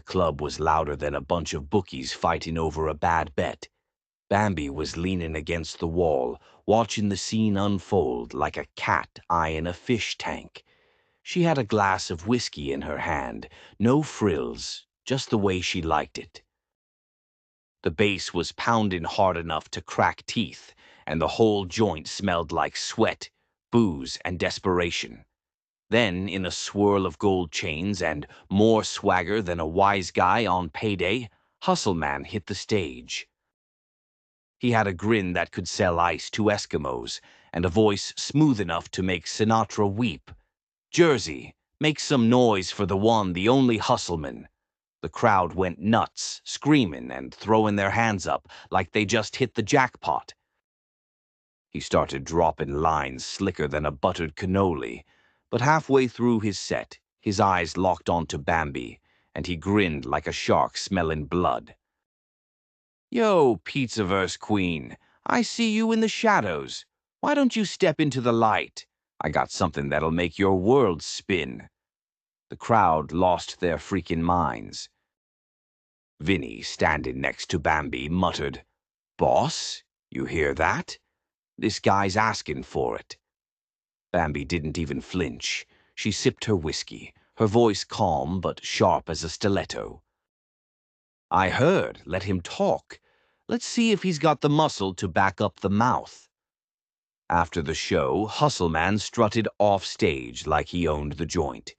club was louder than a bunch of bookies fighting over a bad bet. Bambi was leaning against the wall, watching the scene unfold like a cat eyeing a fish tank. She had a glass of whiskey in her hand, no frills, just the way she liked it. The bass was pounding hard enough to crack teeth, and the whole joint smelled like sweat, booze, and desperation. Then, in a swirl of gold chains and more swagger than a wise guy on payday, Hustle Man hit the stage. He had a grin that could sell ice to Eskimos, and a voice smooth enough to make Sinatra weep. "Jersey, make some noise for the one, the only Hustleman." The crowd went nuts, screaming and throwing their hands up like they just hit the jackpot. He started dropping lines slicker than a buttered cannoli, but halfway through his set, his eyes locked onto Bambi, and he grinned like a shark smelling blood. "Yo, Pizzaverse Queen, I see you in the shadows. Why don't you step into the light? I got something that'll make your world spin." The crowd lost their freaking minds. Vinny, standing next to Bambi, muttered, "Boss, you hear that? This guy's asking for it." Bambi didn't even flinch. She sipped her whiskey, her voice calm but sharp as a stiletto. "I heard. Let him talk. Let's see if he's got the muscle to back up the mouth." After the show, Hustle Man strutted off stage like he owned the joint.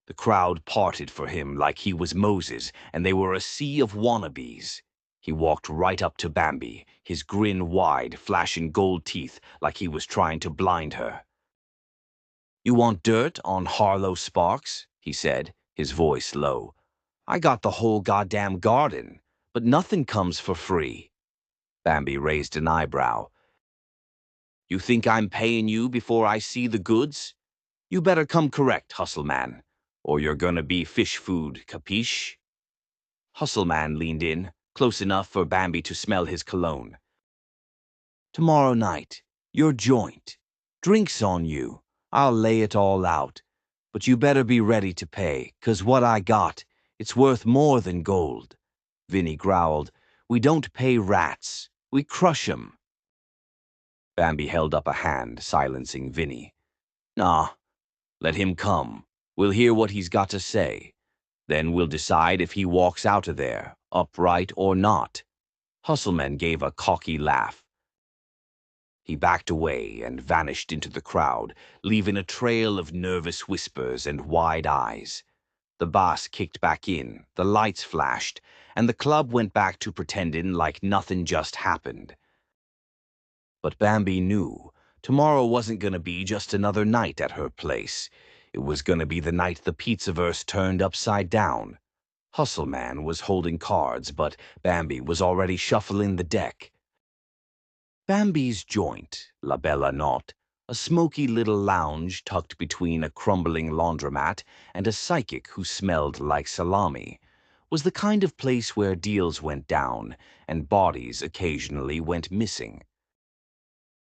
The crowd parted for him like he was Moses, and they were a sea of wannabes. He walked right up to Bambi, his grin wide, flashing gold teeth like he was trying to blind her. "You want dirt on Harlow Sparks?" he said, his voice low. "I got the whole goddamn garden, but nothing comes for free." Bambi raised an eyebrow. "You think I'm paying you before I see the goods? You better come correct, Hustle Man, or you're gonna be fish food, capiche?" Hustle Man leaned in, close enough for Bambi to smell his cologne. "Tomorrow night, your joint. Drinks on you. I'll lay it all out. But you better be ready to pay, 'cause what I got, it's worth more than gold." Vinny growled, "We don't pay rats. We crush 'em." Bambi held up a hand, silencing Vinny. "Nah, let him come. We'll hear what he's got to say. Then we'll decide if he walks out of there, upright or not." Hustleman gave a cocky laugh. He backed away and vanished into the crowd, leaving a trail of nervous whispers and wide eyes. The bass kicked back in, the lights flashed, and the club went back to pretending like nothing just happened. But Bambi knew tomorrow wasn't going to be just another night at her place. It was going to be the night the Pizzaverse turned upside down. Hustle Man was holding cards, but Bambi was already shuffling the deck. Bambi's joint, La Bella Notte, a smoky little lounge tucked between a crumbling laundromat and a psychic who smelled like salami, was the kind of place where deals went down and bodies occasionally went missing.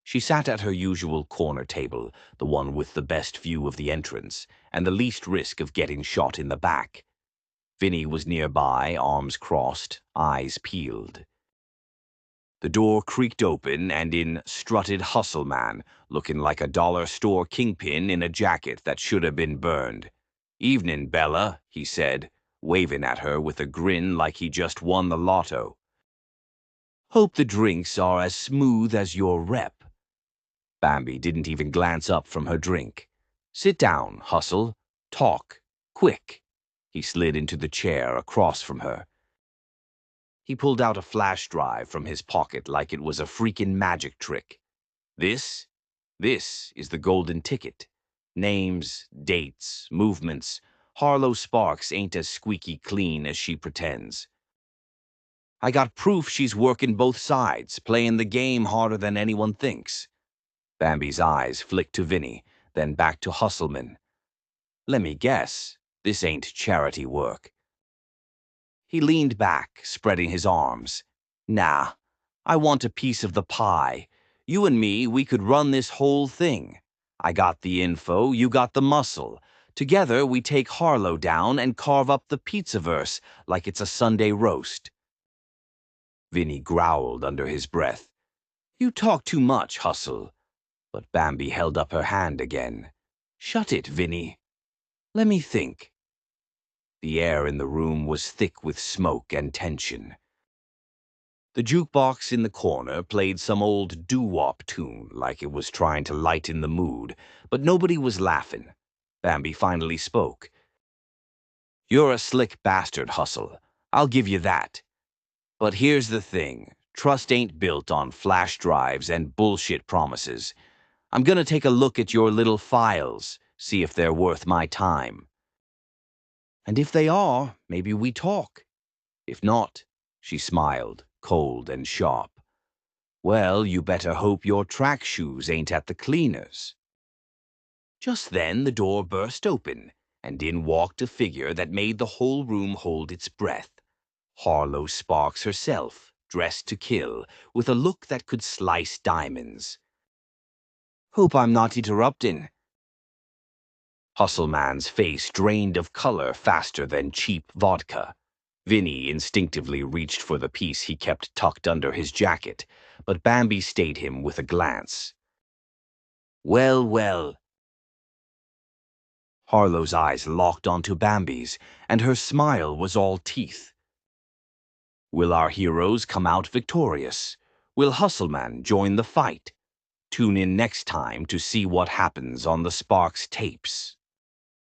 She sat at her usual corner table, the one with the best view of the entrance and the least risk of getting shot in the back. Vinny was nearby, arms crossed, eyes peeled. The door creaked open, and in strutted Hustle Man, looking like a dollar store kingpin in a jacket that should have been burned. "Evening, Bella," he said, waving at her with a grin like he just won the lotto. "Hope the drinks are as smooth as your rep." Bambi didn't even glance up from her drink. "Sit down, Hustle. Talk. Quick." He slid into the chair across from her. He pulled out a flash drive from his pocket like it was a freaking magic trick. This is the golden ticket. Names, dates, movements. Harlow Sparks ain't as squeaky clean as she pretends. I got proof she's working both sides, playing the game harder than anyone thinks." Bambi's eyes flicked to Vinny, then back to Hustleman. "Let me guess, this ain't charity work." He leaned back, spreading his arms. "Nah, I want a piece of the pie. You and me, we could run this whole thing. I got the info, you got the muscle. Together, we take Harlow down and carve up the pizzaverse like it's a Sunday roast. Vinny growled under his breath. You talk too much, Hustle. But Bambi held up her hand again. Shut it, Vinny. Let me think. The air in the room was thick with smoke and tension. The jukebox in the corner played some old doo-wop tune like it was trying to lighten the mood, but nobody was laughing. Bambi finally spoke. You're a slick bastard, Hustle. I'll give you that. But here's the thing. Trust ain't built on flash drives and bullshit promises. I'm gonna take a look at your little files, see if they're worth my time. And if they are, maybe we talk. If not, she smiled, cold and sharp. Well, you better hope your track shoes ain't at the cleaners. Just then the door burst open, and in walked a figure that made the whole room hold its breath. Harlow Sparks herself, dressed to kill, with a look that could slice diamonds. Hope I'm not interrupting. Hustleman's face drained of color faster than cheap vodka. Vinny instinctively reached for the piece he kept tucked under his jacket, but Bambi stayed him with a glance. Well, well. Harlow's eyes locked onto Bambi's, and her smile was all teeth. Will our heroes come out victorious? Will Hustleman join the fight? Tune in next time to see what happens on the Sparks tapes.